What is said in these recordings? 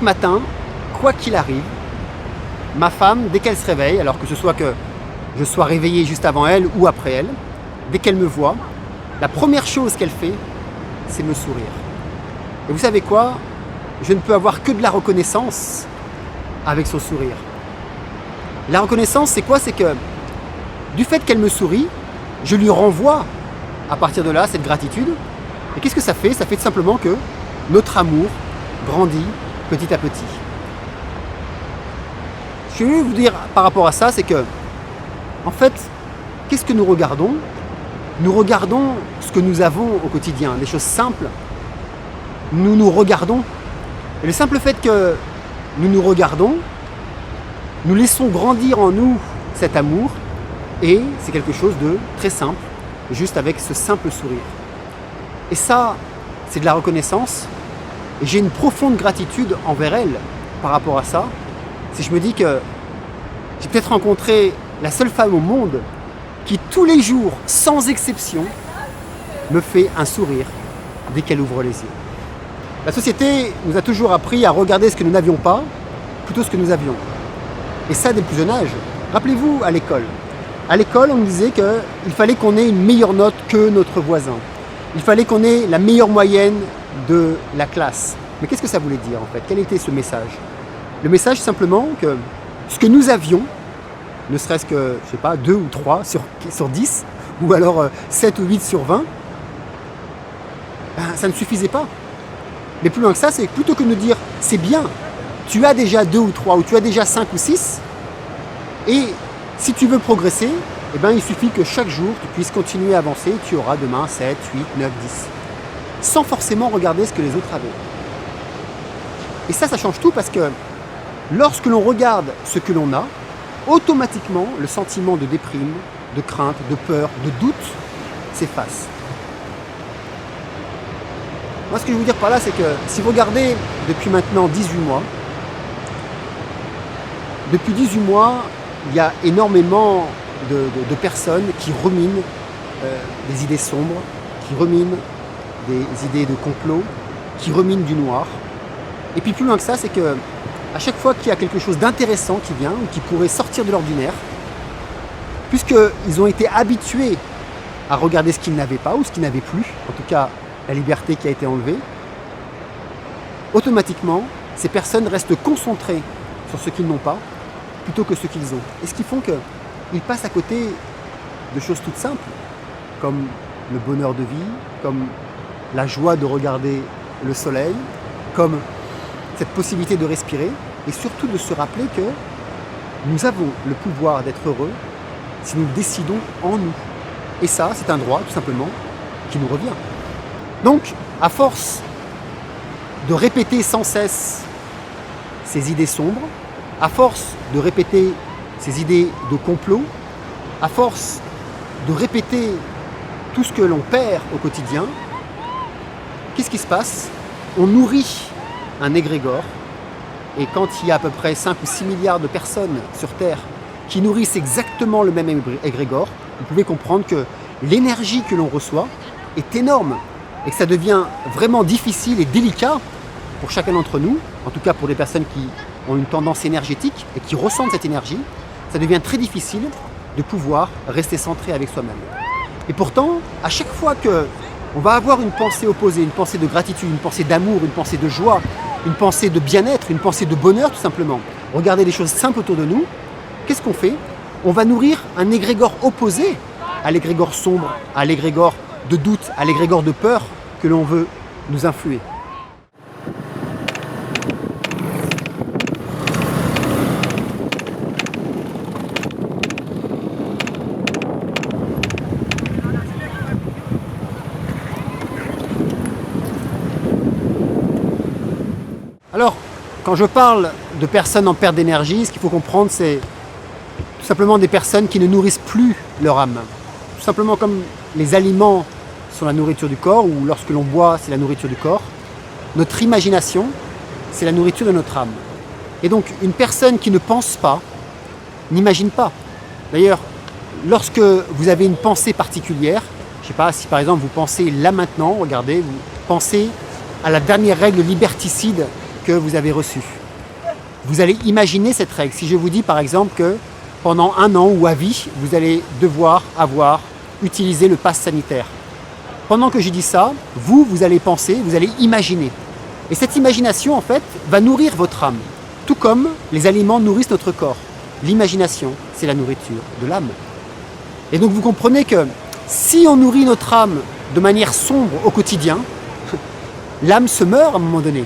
chaque matin, quoi qu'il arrive, ma femme, dès qu'elle se réveille, alors que ce soit que je sois réveillé juste avant elle ou après elle, dès qu'elle me voit, la première chose qu'elle fait, c'est me sourire. Et vous savez quoi? Je ne peux avoir que de la reconnaissance avec son sourire. La reconnaissance, c'est quoi? C'est que du fait qu'elle me sourit, je lui renvoie à partir de là cette gratitude. Et qu'est-ce que ça fait? Ça fait tout simplement que notre amour grandit petit à petit. Ce que je veux vous dire par rapport à ça, c'est que, en fait, qu'est-ce que nous regardons? Nous regardons ce que nous avons au quotidien, des choses simples. Nous nous regardons. Et le simple fait que nous nous regardons, nous laissons grandir en nous cet amour, et c'est quelque chose de très simple, juste avec ce simple sourire. Et ça, c'est de la reconnaissance, et j'ai une profonde gratitude envers elle par rapport à ça. Si je me dis que j'ai peut-être rencontré la seule femme au monde qui tous les jours, sans exception, me fait un sourire dès qu'elle ouvre les yeux. La société nous a toujours appris à regarder ce que nous n'avions pas, plutôt ce que nous avions. Et ça dès le plus jeune âge. Rappelez-vous à l'école. À l'école, on nous disait qu'il fallait qu'on ait une meilleure note que notre voisin. Il fallait qu'on ait la meilleure moyenne de la classe. Mais qu'est-ce que ça voulait dire en fait? Quel était ce message? Le message simplement que ce que nous avions, ne serait-ce que, je sais pas, 2 ou 3 sur 10, ou alors 7 ou 8 sur 20, ben, ça ne suffisait pas. Mais plus loin que ça, c'est plutôt que de nous dire c'est bien, tu as déjà 2 ou 3, ou tu as déjà 5 ou 6, et si tu veux progresser, eh ben, il suffit que chaque jour tu puisses continuer à avancer, tu auras demain 7, 8, 9, 10. Sans forcément regarder ce que les autres avaient. Et ça change tout parce que lorsque l'on regarde ce que l'on a, automatiquement le sentiment de déprime, de crainte, de peur, de doute s'efface. Moi, ce que je veux vous dire par là, c'est que si vous regardez depuis maintenant 18 mois, depuis 18 mois, il y a énormément de personnes qui ruminent des idées sombres, qui ruminent des idées de complot, qui ruminent du noir. Et puis plus loin que ça, c'est que à chaque fois qu'il y a quelque chose d'intéressant qui vient, ou qui pourrait sortir de l'ordinaire, puisqu'ils ont été habitués à regarder ce qu'ils n'avaient pas, ou ce qu'ils n'avaient plus, en tout cas la liberté qui a été enlevée, automatiquement, ces personnes restent concentrées sur ce qu'ils n'ont pas, plutôt que ce qu'ils ont. Et ce qui font qu'ils passent à côté de choses toutes simples, comme le bonheur de vie, comme la joie de regarder le soleil, comme cette possibilité de respirer, et surtout de se rappeler que nous avons le pouvoir d'être heureux si nous le décidons en nous. Et ça, c'est un droit, tout simplement, qui nous revient. Donc, à force de répéter sans cesse ces idées sombres, à force de répéter ces idées de complot, à force de répéter tout ce que l'on perd au quotidien, qu'est-ce qui se passe? On nourrit un égrégore, et quand il y a à peu près 5 ou 6 milliards de personnes sur Terre qui nourrissent exactement le même égrégore, vous pouvez comprendre que l'énergie que l'on reçoit est énorme, et que ça devient vraiment difficile et délicat pour chacun d'entre nous, en tout cas pour les personnes qui ont une tendance énergétique et qui ressentent cette énergie, ça devient très difficile de pouvoir rester centré avec soi-même. Et pourtant, à chaque fois qu'on va avoir une pensée opposée, une pensée de gratitude, une pensée d'amour, une pensée de joie, une pensée de bien-être, une pensée de bonheur tout simplement, regarder les choses simples autour de nous, qu'est-ce qu'on fait? On va nourrir un égrégore opposé à l'égrégore sombre, à l'égrégore de doute, à l'égrégore de peur que l'on veut nous influer. Alors, quand je parle de personnes en perte d'énergie, ce qu'il faut comprendre, c'est tout simplement des personnes qui ne nourrissent plus leur âme. Tout simplement comme les aliments sont la nourriture du corps, ou lorsque l'on boit, c'est la nourriture du corps. Notre imagination, c'est la nourriture de notre âme. Et donc, une personne qui ne pense pas, n'imagine pas. D'ailleurs, lorsque vous avez une pensée particulière, je ne sais pas, si par exemple vous pensez là maintenant, regardez, vous pensez à la dernière règle liberticide que vous avez reçue. Vous allez imaginer cette règle. Si je vous dis par exemple que pendant 1 an ou à vie, vous allez devoir avoir utilisé le pass sanitaire. Pendant que je dis ça, vous allez penser, vous allez imaginer. Et cette imagination, en fait, va nourrir votre âme. Tout comme les aliments nourrissent notre corps. L'imagination, c'est la nourriture de l'âme. Et donc vous comprenez que si on nourrit notre âme de manière sombre au quotidien, l'âme se meurt à un moment donné.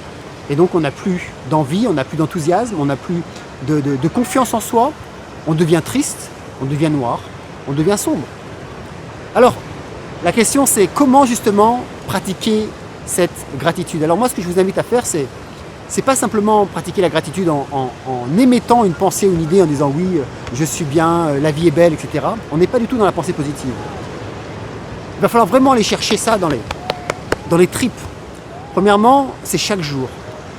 Et donc on n'a plus d'envie, on n'a plus d'enthousiasme, on n'a plus de confiance en soi, on devient triste, on devient noir, on devient sombre. Alors, la question c'est comment justement pratiquer cette gratitude. Alors moi ce que je vous invite à faire c'est pas simplement pratiquer la gratitude en émettant une pensée ou une idée en disant oui, je suis bien, la vie est belle, etc. On n'est pas du tout dans la pensée positive. Il va falloir vraiment aller chercher ça dans les tripes. Premièrement, c'est chaque jour.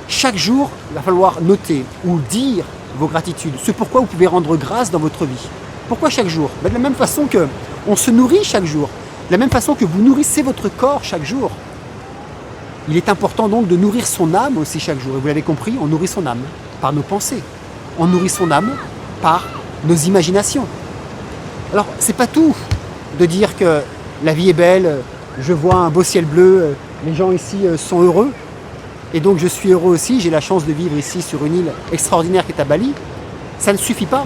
Chaque jour, il va falloir noter ou dire vos gratitudes, ce pourquoi vous pouvez rendre grâce dans votre vie. Pourquoi chaque jour? De la même façon qu'on se nourrit chaque jour, de la même façon que vous nourrissez votre corps chaque jour. Il est important donc de nourrir son âme aussi chaque jour. Et vous l'avez compris, on nourrit son âme par nos pensées. On nourrit son âme par nos imaginations. Alors, c'est pas tout de dire que la vie est belle, je vois un beau ciel bleu, les gens ici sont heureux. Et donc je suis heureux aussi, j'ai la chance de vivre ici sur une île extraordinaire qui est à Bali. Ça ne suffit pas.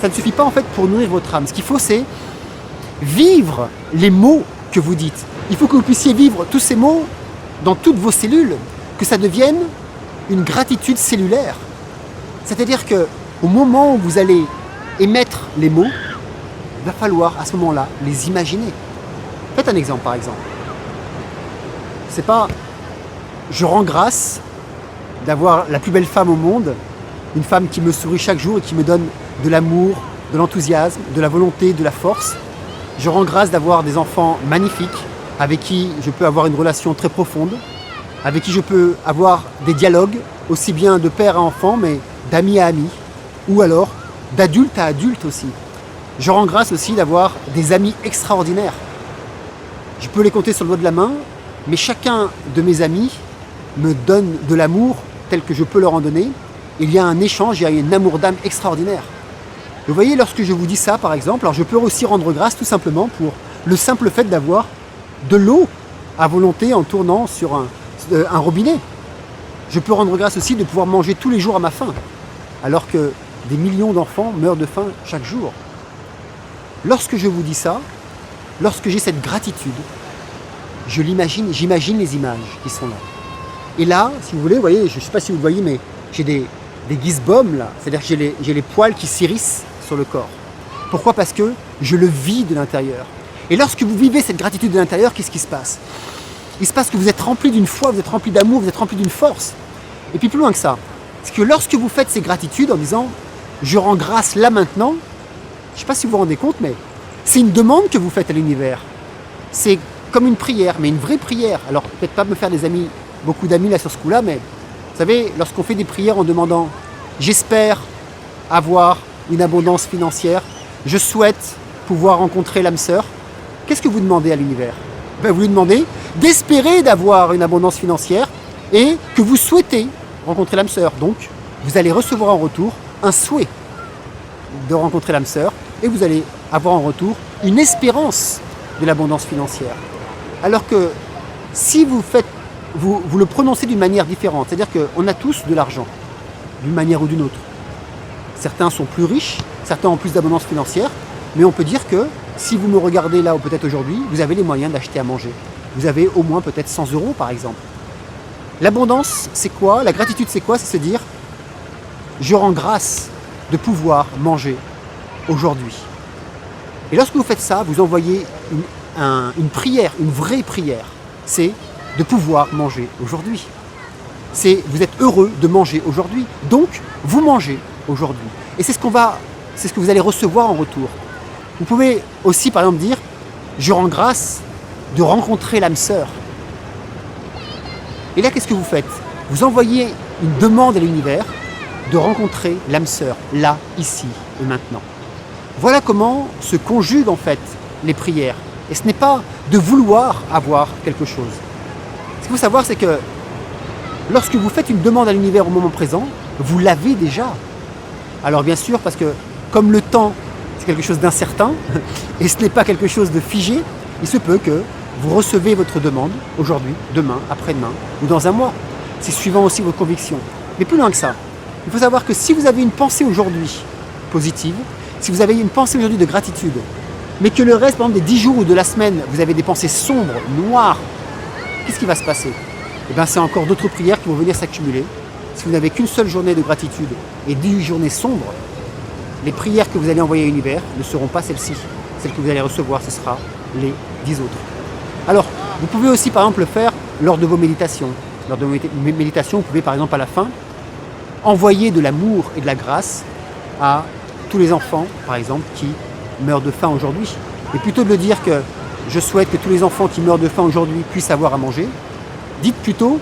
Ça ne suffit pas en fait pour nourrir votre âme. Ce qu'il faut c'est vivre les mots que vous dites. Il faut que vous puissiez vivre tous ces mots dans toutes vos cellules, que ça devienne une gratitude cellulaire. C'est-à-dire qu'au moment où vous allez émettre les mots, il va falloir à ce moment-là les imaginer. Faites un exemple par exemple. C'est pas je rends grâce d'avoir la plus belle femme au monde, une femme qui me sourit chaque jour et qui me donne de l'amour, de l'enthousiasme, de la volonté, de la force. Je rends grâce d'avoir des enfants magnifiques avec qui je peux avoir une relation très profonde, avec qui je peux avoir des dialogues, aussi bien de père à enfant, mais d'amis à amis, ou alors d'adulte à adulte aussi. Je rends grâce aussi d'avoir des amis extraordinaires. Je peux les compter sur le doigt de la main, mais chacun de mes amis me donne de l'amour tel que je peux leur en donner. Il y a un échange, il y a un amour d'âme extraordinaire. Vous voyez, lorsque je vous dis ça, par exemple, alors je peux aussi rendre grâce tout simplement pour le simple fait d'avoir de l'eau à volonté en tournant sur un robinet. Je peux rendre grâce aussi de pouvoir manger tous les jours à ma faim, alors que des millions d'enfants meurent de faim chaque jour. Lorsque je vous dis ça, lorsque j'ai cette gratitude, je l'imagine, j'imagine les images qui sont là. Et là, si vous voulez, vous voyez, je ne sais pas si vous le voyez, mais j'ai des gizboms là, c'est-à-dire que j'ai les poils qui s'hérissent sur le corps. Pourquoi? Parce que je le vis de l'intérieur. Et lorsque vous vivez cette gratitude de l'intérieur, qu'est-ce qui se passe? Il se passe que vous êtes rempli d'une foi, vous êtes rempli d'amour, vous êtes rempli d'une force. Et puis plus loin que ça, c'est que lorsque vous faites ces gratitudes en disant « je rends grâce là maintenant », je ne sais pas si vous vous rendez compte, mais c'est une demande que vous faites à l'univers. C'est comme une prière, mais une vraie prière. Alors peut-être pas me faire beaucoup d'amis là sur ce coup-là, mais vous savez, lorsqu'on fait des prières en demandant « j'espère avoir une abondance financière, je souhaite pouvoir rencontrer l'âme sœur », qu'est-ce que vous demandez à l'univers? Ben, vous lui demandez d'espérer d'avoir une abondance financière et que vous souhaitez rencontrer l'âme sœur. Donc, vous allez recevoir en retour un souhait de rencontrer l'âme sœur et vous allez avoir en retour une espérance de l'abondance financière. Alors que si vous le prononcez d'une manière différente, c'est-à-dire qu'on a tous de l'argent, d'une manière ou d'une autre. Certains sont plus riches, certains ont plus d'abondance financière, mais on peut dire que si vous me regardez là ou peut-être aujourd'hui, vous avez les moyens d'acheter à manger. Vous avez au moins peut-être 100 € par exemple. L'abondance, c'est quoi? La gratitude, c'est quoi? C'est se dire, je rends grâce de pouvoir manger aujourd'hui. Et lorsque vous faites ça, vous envoyez une prière, une vraie prière. C'est de pouvoir manger aujourd'hui. Vous êtes heureux de manger aujourd'hui. Donc, vous mangez aujourd'hui. Et c'est ce que vous allez recevoir en retour. Vous pouvez aussi, par exemple, dire « Je rends grâce de rencontrer l'âme sœur ». Et là, qu'est-ce que vous faites? Vous envoyez une demande à l'univers de rencontrer l'âme sœur, là, ici et maintenant. Voilà comment se conjuguent en fait les prières. Et ce n'est pas de vouloir avoir quelque chose. Ce qu'il faut savoir, c'est que Lorsque vous faites une demande à l'univers au moment présent, vous l'avez déjà. Alors bien sûr, parce que comme le temps, c'est quelque chose d'incertain, et ce n'est pas quelque chose de figé, il se peut que vous recevez votre demande aujourd'hui, demain, après-demain, ou dans un mois. C'est suivant aussi vos convictions. Mais plus loin que ça, il faut savoir que si vous avez une pensée aujourd'hui positive, si vous avez une pensée aujourd'hui de gratitude, mais que le reste, par exemple, des 10 jours ou de la semaine, vous avez des pensées sombres, noires, qu'est-ce qui va se passer? Eh bien, c'est encore d'autres prières qui vont venir s'accumuler. Si vous n'avez qu'une seule journée de gratitude et 10 journées sombres, les prières que vous allez envoyer à l'univers ne seront pas celles-ci. Celles que vous allez recevoir, ce sera les 10 autres. Alors, vous pouvez aussi, par exemple, le faire lors de vos méditations. Lors de vos méditations, vous pouvez, par exemple, à la fin, envoyer de l'amour et de la grâce à tous les enfants, par exemple, qui meurent de faim aujourd'hui. Et plutôt de le dire que je souhaite que tous les enfants qui meurent de faim aujourd'hui puissent avoir à manger, dites plutôt,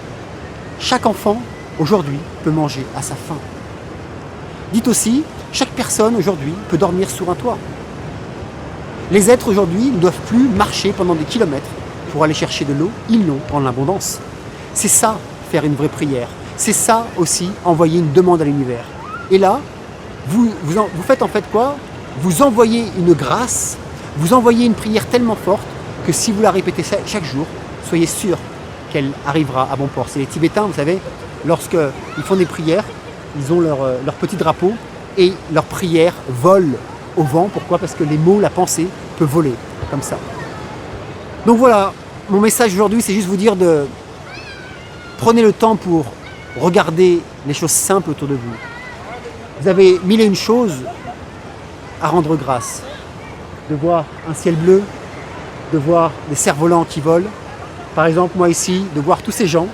chaque enfant aujourd'hui peut manger à sa faim. Dites aussi, chaque personne aujourd'hui peut dormir sur un toit. Les êtres aujourd'hui ne doivent plus marcher pendant des kilomètres pour aller chercher de l'eau, ils l'ont en abondance. C'est ça, faire une vraie prière. C'est ça aussi, envoyer une demande à l'univers. Et là, vous faites en fait quoi? Vous envoyez une grâce, vous envoyez une prière tellement forte que si vous la répétez chaque jour, soyez sûr qu'elle arrivera à bon port. C'est les Tibétains, vous savez, lorsqu'ils font des prières, ils ont leur petit drapeau et leurs prières volent au vent. Pourquoi? Parce que les mots, la pensée peut voler comme ça. Donc voilà, mon message aujourd'hui, c'est juste vous dire de prenez le temps pour regarder les choses simples autour de vous. Vous avez mille et une choses à rendre grâce. De voir un ciel bleu, de voir des cerfs-volants qui volent. Par exemple, moi ici, de voir tous ces gens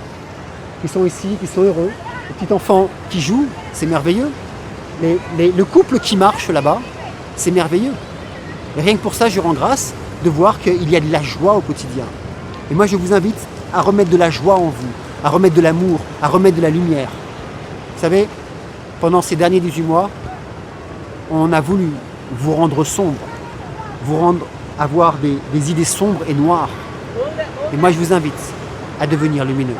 qui sont ici, qui sont heureux, les petits enfants qui jouent, c'est merveilleux. Le couple qui marche là-bas, c'est merveilleux. Et rien que pour ça, je rends grâce de voir qu'il y a de la joie au quotidien. Et moi, je vous invite à remettre de la joie en vous, à remettre de l'amour, à remettre de la lumière. Vous savez, pendant ces derniers 18 mois, on a voulu vous rendre sombre, vous rendre avoir des idées sombres et noires. Et moi, je vous invite à devenir lumineux.